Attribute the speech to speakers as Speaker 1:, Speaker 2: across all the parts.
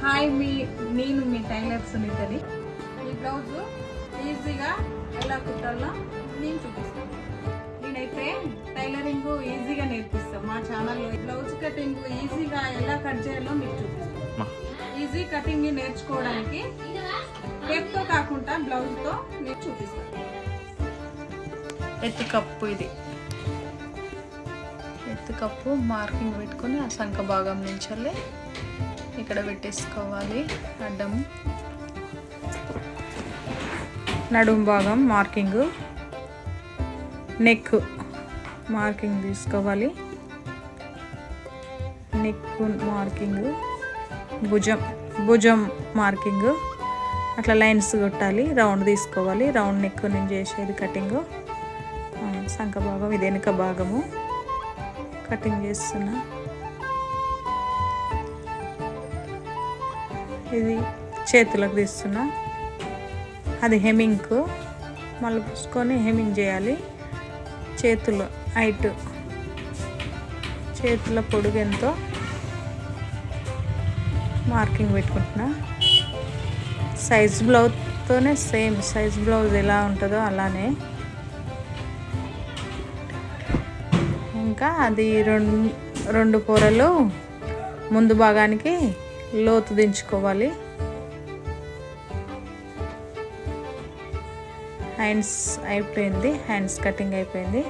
Speaker 1: Hi నేను మీ tailor సునీతని. ఈ blouse ఈజీగా ఎలా కుట్టాలో నేను చూపిస్తాను. నేనైతే టైలరింగ్ ఈజీగా నేర్పిస్తాను. మా ఛానల్లో బ్లౌజ్ కటింగ్ ఈజీగా ఎలా కట్ చేయాలో మీకు చూపిస్తాను. ఈజీ కటింగ్ నేర్చుకోవడానికి టేప్తో కాకుండా బ్లౌజ్తో నేను చూపిస్తాను. ఎత్తు కప్పు, ఇది ఎత్తు కప్పు మార్కింగ్ పెట్టుకొని ఆ సంఖ భాగం నుంచి ఇక్కడ పెట్టేసుకోవాలి. అడ్డం నడుము భాగం మార్కింగ్, నెక్ మార్కింగ్ తీసుకోవాలి. నెక్ మార్కింగ్, భుజం మార్కింగ్, అట్లా లైన్స్ కొట్టాలి. రౌండ్ తీసుకోవాలి. రౌండ్ నెక్ నేను చేసేది కటింగ్. సంఖ భాగం ఇది వెనుక భాగము కటింగ్ చేస్తున్నా. ఇది చేతులకు తీస్తున్నా. అది హెమ్మింగ్, మళ్ళీ పూసుకొని హెమ్మింగ్ చేయాలి. చేతుల హైట్, చేతుల పొడుగు ఎంతో మార్కింగ్ పెట్టుకుంటున్నా. సైజ్ బ్లౌజ్తోనే సేమ్ సైజ్ బ్లౌజ్ ఎలా ఉంటుందో అలానే. ఇంకా అది రెండు పొరలు ముందు భాగానికి లోతు దించుకోవాలి. హ్యాండ్స్ అయిపోయింది. హ్యాండ్స్ కటింగ్ అయిపోయింది.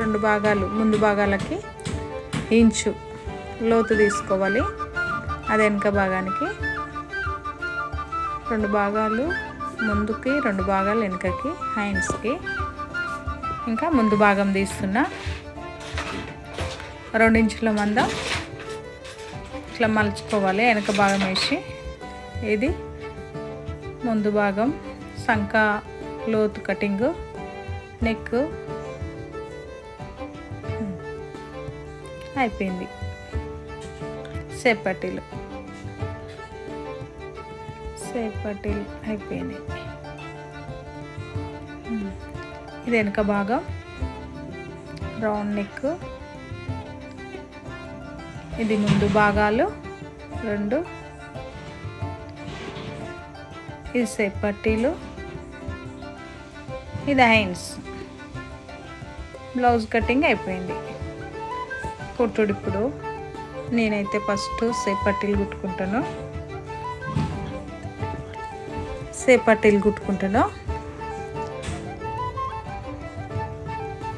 Speaker 1: రెండు భాగాలు ముందు భాగాలకి ఇంచు లోతు తీసుకోవాలి. అది వెనక భాగానికి 2 భాగాలు ముందుకి, 2 భాగాలు వెనకకి హ్యాండ్స్కి. ఇంకా ముందు భాగం తీస్తున్నా. 2 ఇంచుల మందం ఇట్లా మలుచుకోవాలి వెనక భాగం వేసి. ఇది ముందు భాగం సంఖ లోతు కటింగ్, నెక్ అయిపోయింది. సేప్ పట్టీలు అయిపోయినాయి. ఇది వెనక భాగం రౌండ్ నెక్. ఇది ముందు భాగాలు 2. ఇది సేప్ పట్టీలు. ఇది హ్యాండ్స్. బ్లౌజ్ కటింగ్ అయిపోయింది. కుట్టుడు ఇప్పుడు నేనైతే ఫస్ట్ సేప్ పట్టీలు కుట్టుకుంటాను.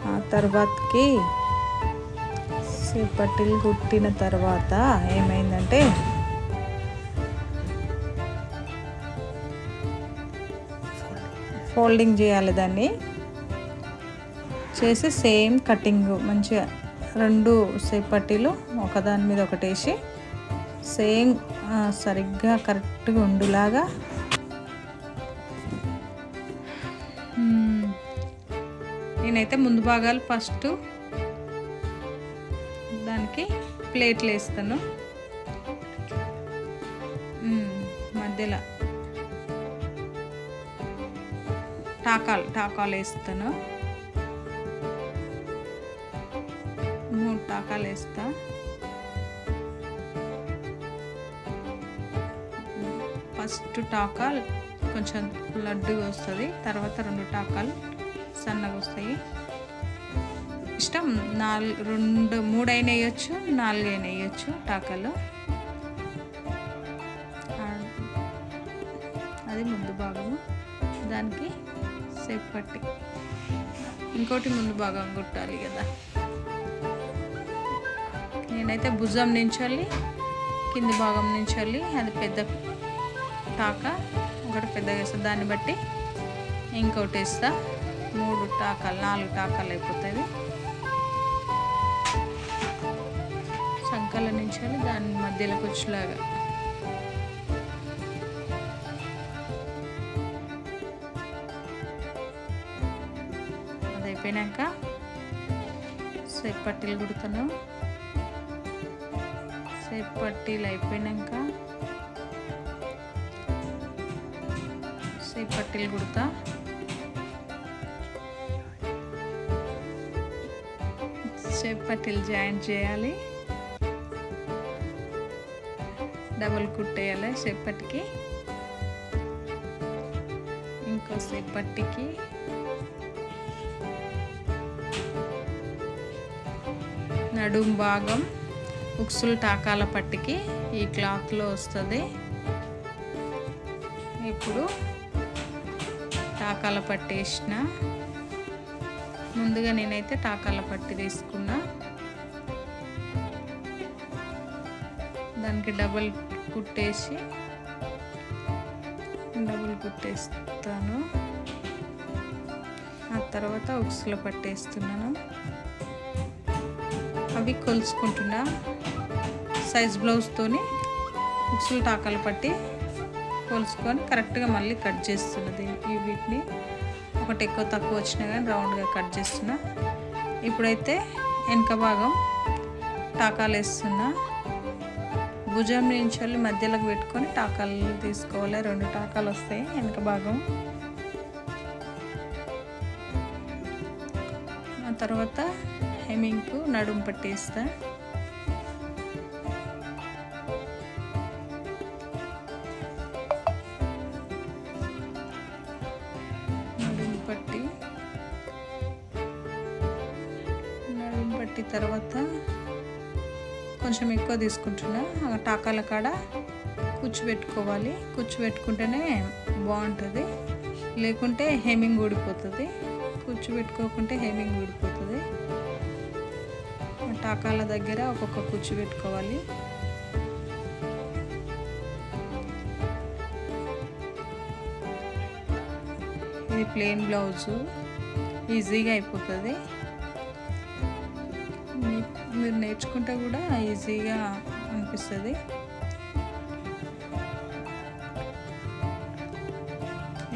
Speaker 1: ఆ తర్వాతకి సేప్ పట్టీలు కుట్టిన తర్వాత ఏమైందంటే ఫోల్డింగ్ చేయాలి. దాన్ని చేసి సేమ్ కటింగ్ మంచిగా 2 సేప్ పట్టీలు ఒకదాని మీద ఒకటి వేసి సేమ్ సరిగ్గా కరెక్ట్గా ఉండులాగా నేనైతే ముందు భాగాలు ఫస్ట్ దానికి ప్లేట్లు వేస్తాను. మధ్యలో టాకాలు వేస్తాను. 3 టాకాలు వేస్తా. ఫస్ట్ టాకా కొంచెం లడ్డుగా వస్తుంది. తర్వాత 2 టాకాలు సన్నగా వస్తాయి. ఇష్టం 3 అయినా వేయచ్చు, 4 అయినా వేయచ్చు టాకాలు. అది ముందు భాగము. దానికి సేప్ పట్టి ఇంకోటి ముందు భాగం కుట్టాలి కదా. నేనైతే భుజం నుంచి కింది భాగం నుంచి అది పెద్ద టాక ఒకటి పెద్దగా వేస్తా. దాన్ని బట్టి ఇంకోటి వేస్తా. 3 టాకాలు 4 టాకాలు అయిపోతుంది. సంకల నుంచి దాని మధ్యలోకి వచ్చేలాగా అది అయిపోయాక సేప్ పట్టీలు కుడతాను. సేప్ పట్టీలు అయిపోయాక సేప్ పట్టీలు కుడతా. షేప్ పట్టీలు జాయింట్ చేయాలి. డబల్ కుట్టేయాలి సేపటికి. ఇంకోసేపటికి నడుం భాగం ఉక్సులు టాకాల పట్టికి ఈ క్లాత్లో వస్తుంది. ఇప్పుడు టాకాల పట్టి వేసిన. ముందుగా నేనైతే టాకాల పట్టి తీసుకున్నా. దానికి డబల్ కుట్టేస్తాను. ఆ తర్వాత ఉక్సులు పట్టేస్తున్నాను. అవి కొలుసుకుంటున్నా. సైజ్ బ్లౌజ్తోని ఉక్సులు టాకాలు పట్టి కొలుసుకొని కరెక్ట్గా మళ్ళీ కట్ చేస్తున్నది. వీటిని ఒకటి ఎక్కువ తక్కువ వచ్చినా కానీ రౌండ్గా కట్ చేస్తున్నా. ఇప్పుడైతే వెనక భాగం టాకాలు వేస్తున్నా. భుజం నుంచి వెళ్ళి మధ్యలోకి పెట్టుకొని టాకాలు తీసుకోవాలి. 2 టాకాలు వస్తాయి వెనక భాగం. ఆ తర్వాత హెమ్మింగ్కు నడుము పట్టేస్తా. నడుము పట్టి తర్వాత కొంచెం ఎక్కువ తీసుకుంటున్నా. టాకాల కాడ కుచ్చు పెట్టుకోవాలి. కుచ్చు పెట్టుకుంటేనే బాగుంటుంది, లేకుంటే హెమ్మింగ్ ఊడిపోతుంది. కుచ్చు పెట్టుకోకుంటే హెమ్మింగ్ ఊడిపోతుంది. టాకాల దగ్గర ఒక్కొక్క కుచ్చు పెట్టుకోవాలి. ఇది ప్లెయిన్ బ్లౌజు, ఈజీగా అయిపోతుంది. మీరు నేర్చుకుంటే కూడా ఈజీగా అనిపిస్తుంది.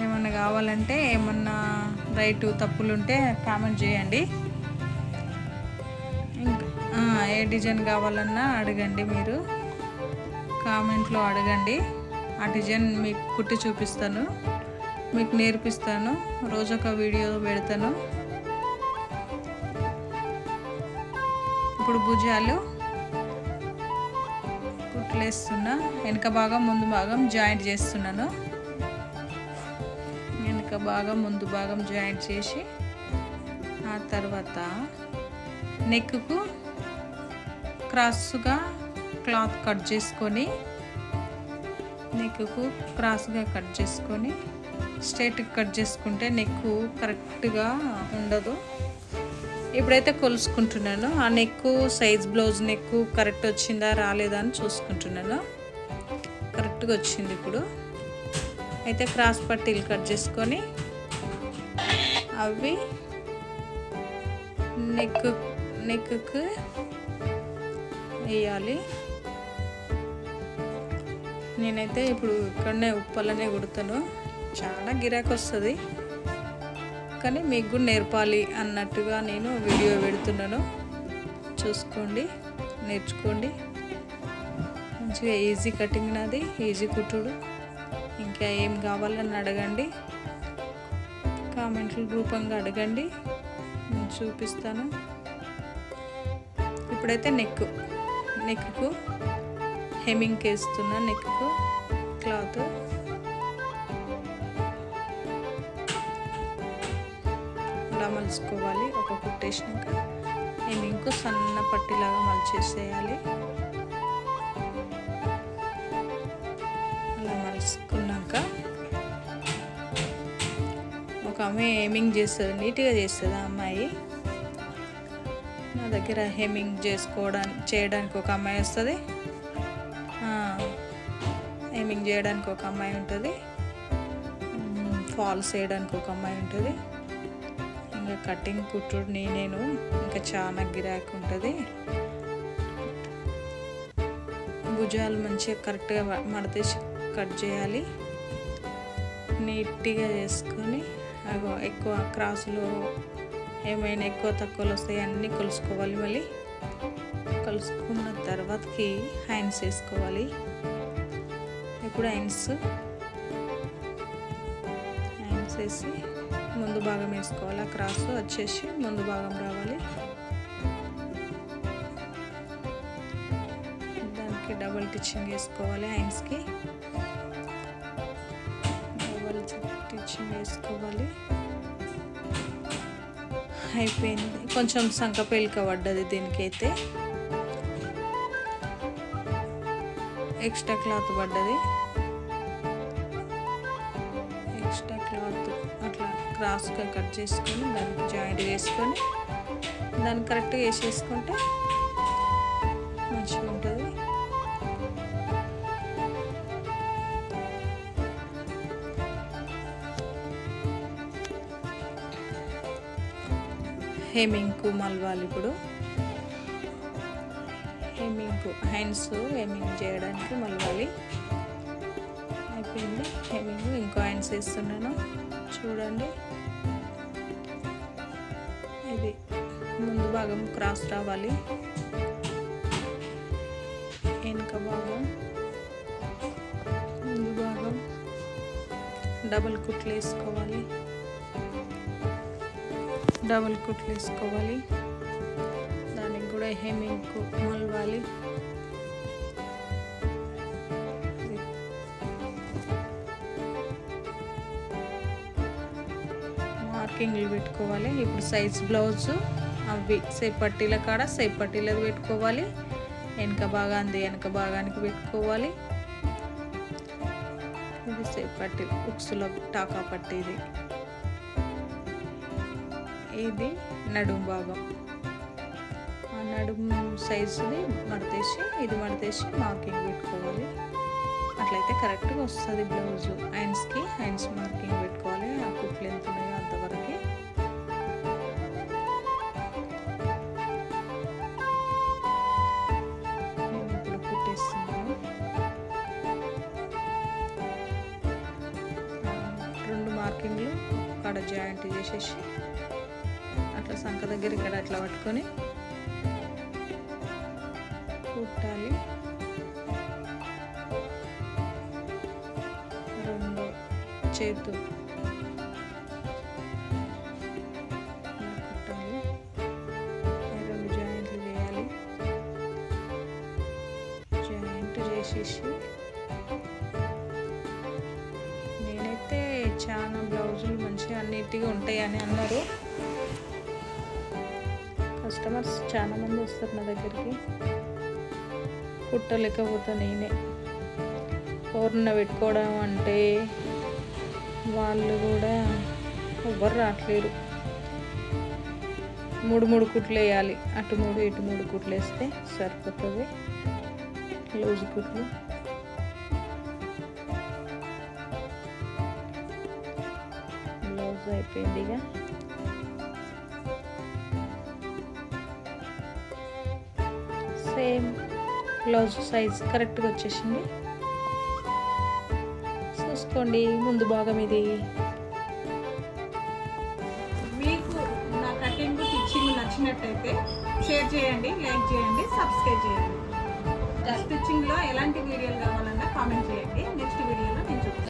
Speaker 1: ఏమన్నా కావాలంటే, ఏమన్నా రైటు తప్పులు ఉంటే కామెంట్ చేయండి. ఏ డిజైన్ కావాలన్నా అడగండి. మీరు కామెంట్లో అడగండి. ఆ డిజైన్ మీకు కుట్టి చూపిస్తాను, మీకు నేర్పిస్తాను. రోజొక వీడియో పెడతాను. ఇప్పుడు భుజాలు కుట్లేస్తున్నా. వెనక భాగం ముందు భాగం జాయింట్ చేస్తున్నాను. వెనక భాగం ముందు భాగం జాయింట్ చేసి ఆ తర్వాత నెక్కు క్రాస్గా క్లాత్ కట్ చేసుకొని, నెక్కు క్రాస్గా కట్ చేసుకొని స్ట్రైట్గా కట్ చేసుకుంటే నెక్కు కరెక్ట్గా ఉండదు. ఇప్పుడైతే కొలుసుకుంటున్నాను. ఆ neck size blouse neck correct వచ్చిందా రాలేదా అని చూసుకుంటున్నాను. కరెక్ట్గా వచ్చింది. ఇప్పుడు అయితే క్రాస్ పట్టీలు కట్ చేసుకొని అవి నెక్కు వేయాలి. నేనైతే ఇప్పుడు ఇక్కడనే ఉప్పలనే కుడతాను. చాలా గిరాకీ వస్తుంది, కానీ మీకు కూడా నేర్పాలి అన్నట్టుగా నేను వీడియో పెడుతున్నాను. చూసుకోండి, నేర్చుకోండి. మంచిగా ఈజీ కటింగ్ నాది, ఈజీ కుట్టుడు. ఇంకా ఏం కావాలని అడగండి, కామెంట్ల రూపంగా అడగండి, నేను చూపిస్తాను. ఇప్పుడైతే నెక్కు హెమ్మింగ్ వేస్తున్నా. నెక్కు క్లాత్ అలా మలుచుకోవాలి. ఒక కుట్టేసినాక హెమ్మింగ్కు సన్న పట్టిలాగా మలిచేసేయాలి. అలా మలుచుకున్నాక ఒక ఆమె హెమ్మింగ్ చేస్తుంది, నీట్గా చేస్తుంది ఆ అమ్మాయి. నా దగ్గర హెమ్మింగ్ చేయడానికి ఒక అమ్మాయి వస్తుంది, హెమ్మింగ్ చేయడానికి ఒక అమ్మాయి ఉంటుంది, ఫాల్స్ వేయడానికి ఒక అమ్మాయి ఉంటుంది. ఇంకా కటింగ్ కుట్టుడు నేను ఇంకా చాలా గిరాకీ ఉంటుంది. భుజాలు మంచిగా కరెక్ట్గా మడతేసి కట్ చేయాలి. నీట్గా చేసుకొని ఎక్కువ క్రాసులు ఏమైనా ఎక్కువ తక్కువలు వస్తాయి అన్నీ కొలుసుకోవాలి. మళ్ళీ కలుసుకున్న తర్వాతకి హ్యాండ్స్ వేసుకోవాలి. ఇప్పుడు హ్యాండ్స్ వేసి ముందు భాగం వేసుకోవాలి. ఆ క్రాస్ వచ్చేసి ముందు భాగం రావాలి. దానికి డబుల్ టిచ్చింగ్ వేసుకోవాలి. హ్యాండ్స్కి డబుల్ టిచ్చింగ్ వేసుకోవాలి. అయిపోయింది. కొంచెం సంక పేలిక పడ్డది దీనికైతే, ఎక్స్ట్రా క్లాత్ పడ్డది. ఎక్స్ట్రా క్లాత్ అట్లా క్రాస్గా కట్ చేసుకొని దానికి జాయింట్ వేసుకొని దాన్ని కరెక్ట్గా వేసేసుకుంటే మంచిగా ఉంటుంది. హెమ్మింగ్కు మలవాలి. ఇప్పుడు హ్యాండ్స్ హెమ్మింగ్ చేయడానికి మలవాలి. అయిపోయింది హెమ్మింగ్. ఇంకో హ్యాండ్స్ వేస్తున్నాను చూడండి. ఇది ముందు భాగం క్రాస్ రావాలి, వెనుక భాగం ముందు భాగం డబుల్ కుట్లు వేసుకోవాలి. దానికి కూడా హెమ్మింగ్కు మలవాలి. మార్కింగ్లు పెట్టుకోవాలి. ఇప్పుడు సైజ్ బ్లౌజ్ అవి సేప్ పట్టీల కాడ సేప్ పట్టీలకు పెట్టుకోవాలి. వెనక భాగానికి పెట్టుకోవాలి. ఇది సేప్ పట్టీ ఉక్సులో టాకా పట్టీది. ఇది నడుం భాగం. ఆ నడుం సైజుని ఇది మడతేసి మార్కింగ్ పెట్టుకోవాలి. అట్లయితే కరెక్ట్గా వస్తుంది బ్లౌజ్. హ్యాండ్స్ మార్కింగ్ పెట్టుకోవాలి. ఆ కుట్లు ఎంత ఉన్నాయో అంతవరకు. నేను ఇప్పుడు కుట్టేస్తున్నాను. 2 మార్కింగ్లు కాడ జాయింట్ చేసేసి అట్లా సంక దగ్గర ఇక్కడ అట్లా పట్టుకొని కుట్టాలి. 2 చేతు కుట్టాలి. 2 జాయింట్లు చేయాలి. జాయింట్ చేసేసి నేనైతే చాలా బ్లౌజులు మంచిగా నీట్గా ఉంటాయని అన్నారు. కస్టమర్స్ చాలా మంది వస్తారు నా దగ్గరికి. కుట్టలేకపోతా నేనే. ఓర్న పెట్టుకోవడం అంటే వాళ్ళు కూడా ఎవ్వరు రావట్లేరు. 3 కుట్లు వేయాలి. అటు 3 ఇటు 3 కుట్లు వేస్తే సరిపోతుంది. లూజ్ కుట్లు. బ్లౌజ్ అయిపోయింది. ఇక సేమ్ బ్లౌజ్ సైజ్ కరెక్ట్గా వచ్చేసింది. చూసుకోండి ముందు భాగం ఇది. మీకు నా కటింగ్ స్టిచ్చింగ్ నచ్చినట్టయితే షేర్ చేయండి, లైక్ చేయండి, సబ్స్క్రైబ్ చేయండి. స్టిచ్చింగ్లో ఎలాంటి వీడియోలు కావాలన్నా కామెంట్ చేయండి. నెక్స్ట్ వీడియోలో నేను చూపిస్తాను.